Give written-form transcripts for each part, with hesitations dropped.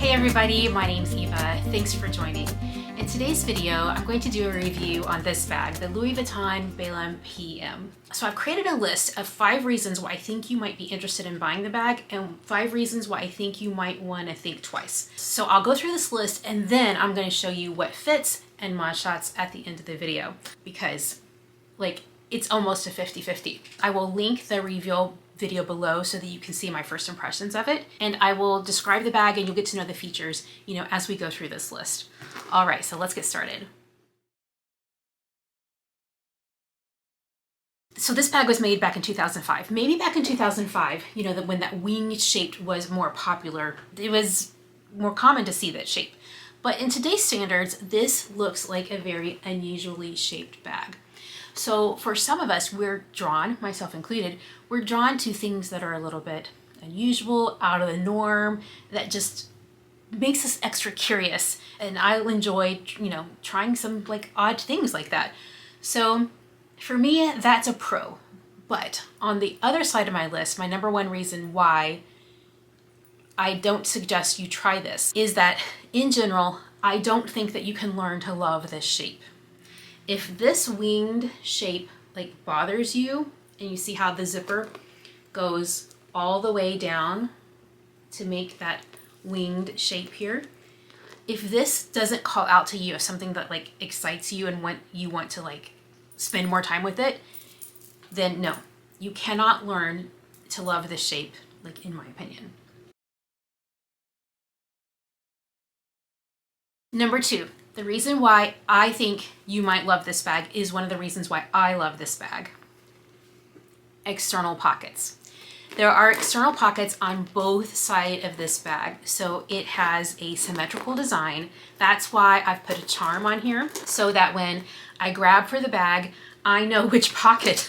Hey everybody, my name's Eva. Thanks for joining. In today's video, I'm going to do a review on this bag, the Louis Vuitton Belem PM. So I've created a list of 5 reasons why I think you might be interested in buying the bag and 5 reasons why I think you might want to think twice. So I'll go through this list and then I'm going to show you what fits and mod shots at the end of the video because it's almost a 50-50. I will link the review video below so that you can see my first impressions of it, and I will describe the bag and you'll get to know the features, as we go through this list. All right, so let's get started. So this bag was made back in 2005. Maybe back in 2005, when that winged shape was more popular, it was more common to see that shape. But in today's standards, this looks like a very unusually shaped bag. So for some of us, we're drawn, myself included, we're drawn to things that are a little bit unusual, out of the norm, that just makes us extra curious. And I'll enjoy, trying some odd things like that. So for me, that's a pro. But on the other side of my list, my number one reason why I don't suggest you try this is that in general, I don't think that you can learn to love this shape. If this winged shape bothers you, and you see how the zipper goes all the way down to make that winged shape here, if this doesn't call out to you as something that excites you and you want to spend more time with it, then no, you cannot learn to love this shape, in my opinion. Number 2, the reason why I think you might love this bag is one of the reasons why I love this bag. External pockets. There are external pockets on both sides of this bag, so it has a symmetrical design. That's why I've put a charm on here so that when I grab for the bag, I know which pocket.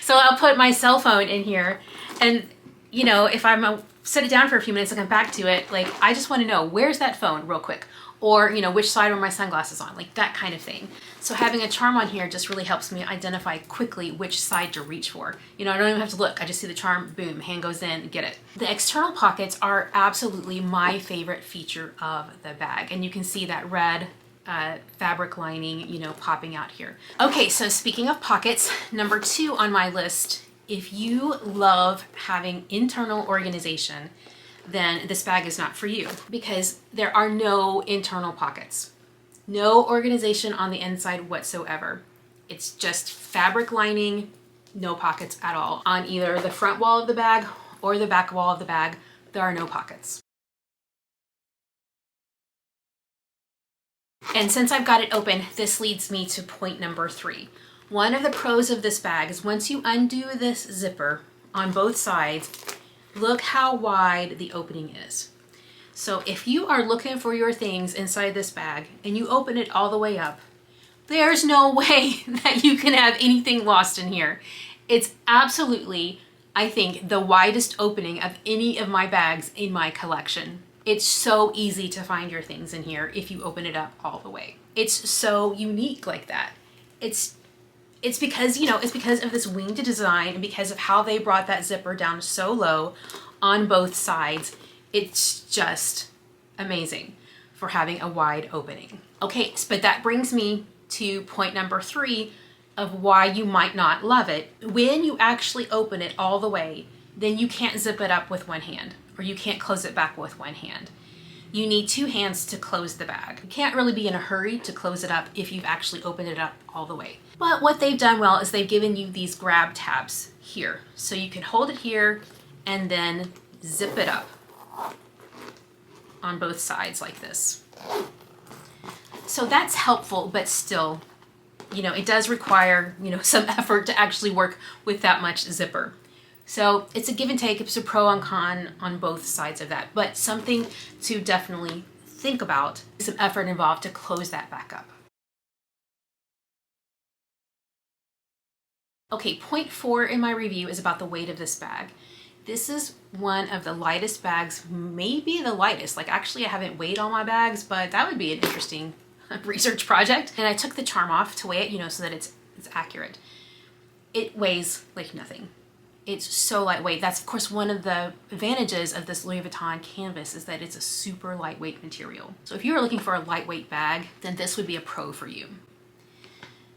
So I'll put my cell phone in here, and if I'm set it down for a few minutes and come back to it, I just want to know where's that phone real quick. Or, which side are my sunglasses on, that kind of thing. So having a charm on here just really helps me identify quickly which side to reach for. I don't even have to look. I just see the charm, boom, hand goes in, get it. The external pockets are absolutely my favorite feature of the bag. And you can see that red fabric lining, popping out here. Okay, so speaking of pockets, number 2 on my list, if you love having internal organization, then this bag is not for you because there are no internal pockets. No organization on the inside whatsoever. It's just fabric lining, no pockets at all. On either the front wall of the bag or the back wall of the bag, there are no pockets. And since I've got it open, this leads me to point number 3. One of the pros of this bag is once you undo this zipper on both sides, look how wide the opening is. So if you are looking for your things inside this bag and you open it all the way up, there's no way that you can have anything lost in here. It's absolutely, I think, the widest opening of any of my bags in my collection. It's so easy to find your things in here if you open it up all the way. It's so unique like that. It's because, it's because of this winged design and because of how they brought that zipper down so low on both sides. It's just amazing for having a wide opening. Okay, but that brings me to point number 3 of why you might not love it. When you actually open it all the way, then you can't zip it up with one hand or you can't close it back with one hand. You need 2 hands to close the bag. You can't really be in a hurry to close it up if you've actually opened it up all the way. But what they've done well is they've given you these grab tabs here. So you can hold it here and then zip it up on both sides like this. So that's helpful, but still, it does require, some effort to actually work with that much zipper. So it's a give and take. It's a pro and con on both sides of that, but something to definitely think about. Some effort involved to close that back up. Okay, point 4 in my review is about the weight of this bag. This is one of the lightest bags, maybe the lightest. Actually, I haven't weighed all my bags, but that would be an interesting research project. And I took the charm off to weigh it, so that it's accurate. It weighs like nothing. It's so lightweight. That's of course one of the advantages of this Louis Vuitton canvas is that it's a super lightweight material. So if you are looking for a lightweight bag, then this would be a pro for you.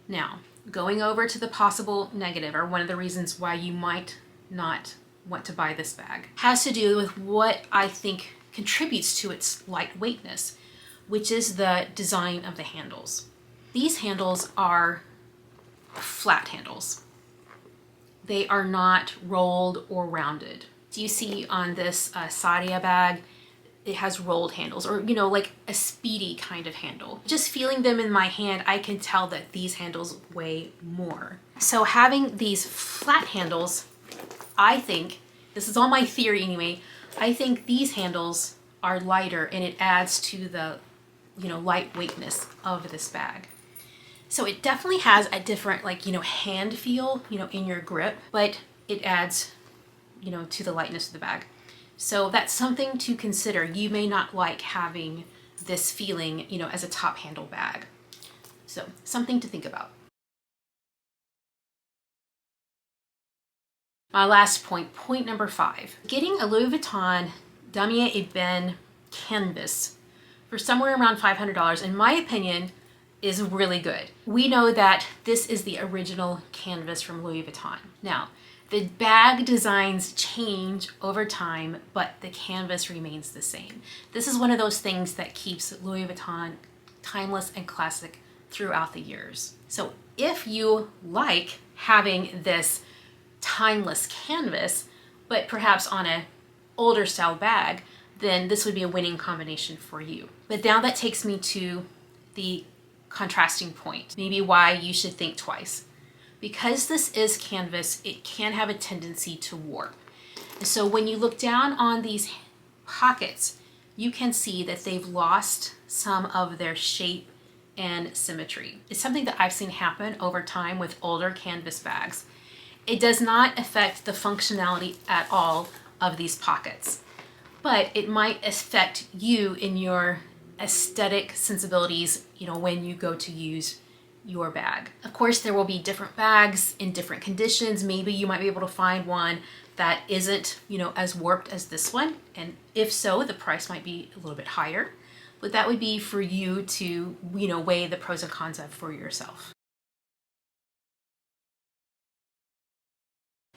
Now, going over to the possible negative, or one of the reasons why you might not want to buy this bag, has to do with what I think contributes to its lightweightness, which is the design of the handles. These handles are flat handles. They are not rolled or rounded. Do you see on this Sadia bag, it has rolled handles, or like a speedy kind of handle. Just feeling them in my hand, I can tell that these handles weigh more. So having these flat handles, I think, this is all my theory anyway, I think these handles are lighter and it adds to the lightweightness of this bag. So it definitely has a different hand feel, in your grip, but it adds, to the lightness of the bag. So that's something to consider. You may not like having this feeling, as a top handle bag. So something to think about. My last point number 5. Getting a Louis Vuitton Damier Ebene canvas for somewhere around $500, in my opinion, is really good. We know that this is the original canvas from Louis Vuitton. Now, the bag designs change over time, but the canvas remains the same. This is one of those things that keeps Louis Vuitton timeless and classic throughout the years. So if you like having this timeless canvas, but perhaps on an older style bag, then this would be a winning combination for you. But now that takes me to the contrasting point, maybe why you should think twice. Because this is canvas, it can have a tendency to warp. And so when you look down on these pockets, you can see that they've lost some of their shape and symmetry. It's something that I've seen happen over time with older canvas bags. It does not affect the functionality at all of these pockets, but it might affect you in your aesthetic sensibilities, when you go to use your bag. Of course, there will be different bags in different conditions. Maybe you might be able to find one that isn't, as warped as this one. And if so, the price might be a little bit higher, but that would be for you to, weigh the pros and cons of for yourself.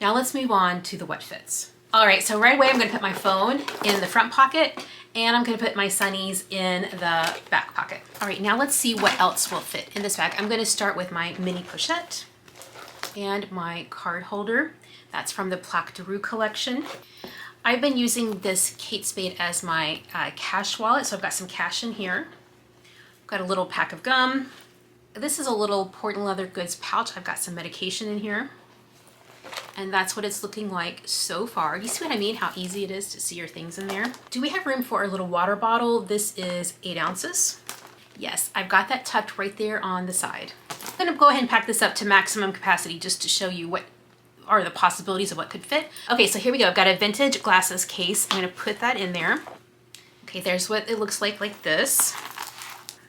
Now let's move on to the what fits. All right, so right away I'm gonna put my phone in the front pocket and I'm gonna put my sunnies in the back pocket. All right, now let's see what else will fit in this bag. I'm gonna start with my mini pochette and my card holder. That's from the Plaque de Roux collection. I've been using this Kate Spade as my cash wallet, so I've got some cash in here. Got a little pack of gum. This is a little Portland leather goods pouch. I've got some medication in here. And that's what it's looking like so far. You see what I mean? How easy it is to see your things in there. Do we have room for a little water bottle? This is 8 ounces. Yes, I've got that tucked right there on the side. I'm gonna go ahead and pack this up to maximum capacity just to show you what are the possibilities of what could fit. Okay, so here we go. I've got a vintage glasses case. I'm gonna put that in there. Okay, there's what it looks like this.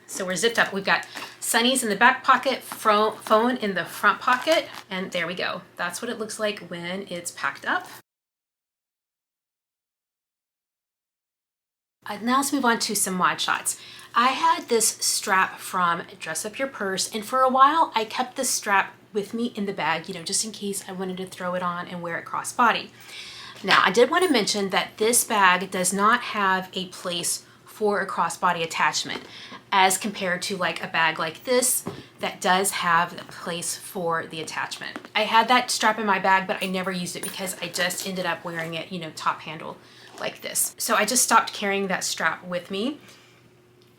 So we're zipped up. We've got sunnies in the back pocket, phone in the front pocket, and there we go. That's what it looks like when it's packed up. Now let's move on to some mod shots. I had this strap from Dress Up Your Purse, and for a while I kept this strap with me in the bag, just in case I wanted to throw it on and wear it crossbody. Now, I did want to mention that this bag does not have a place for a crossbody attachment as compared to like a bag like this that does have a place for the attachment. I had that strap in my bag, but I never used it because I just ended up wearing it, top handle like this. So I just stopped carrying that strap with me.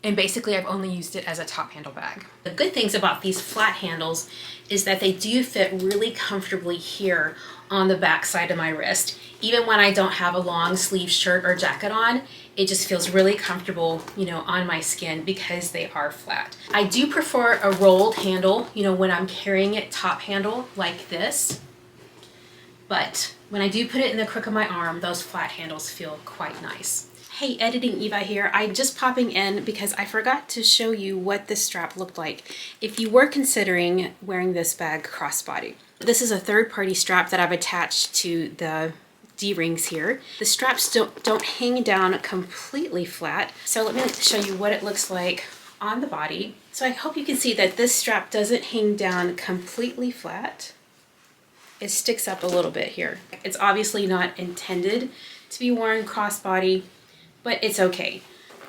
And basically I've only used it as a top handle bag. The good things about these flat handles is that they do fit really comfortably here on the back side of my wrist. Even when I don't have a long sleeve shirt or jacket on, it just feels really comfortable, on my skin because they are flat. I do prefer a rolled handle, when I'm carrying it top handle like this. But when I do put it in the crook of my arm, those flat handles feel quite nice. Hey, Editing Eva here. I'm just popping in because I forgot to show you what this strap looked like if you were considering wearing this bag crossbody. This is a third-party strap that I've attached to the D-rings here. The straps don't hang down completely flat. So let me show you what it looks like on the body. So I hope you can see that this strap doesn't hang down completely flat. It sticks up a little bit here. It's obviously not intended to be worn crossbody, but it's okay.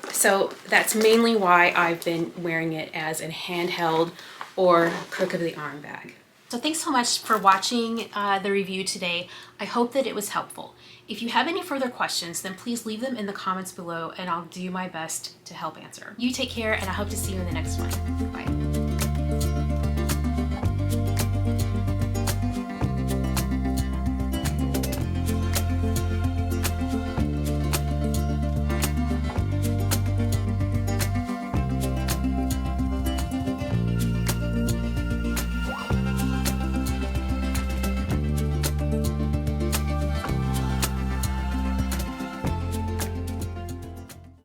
So that's mainly why I've been wearing it as a handheld or crook of the arm bag. So thanks so much for watching the review today. I hope that it was helpful. If you have any further questions, then please leave them in the comments below and I'll do my best to help answer. You take care and I hope to see you in the next one. Bye.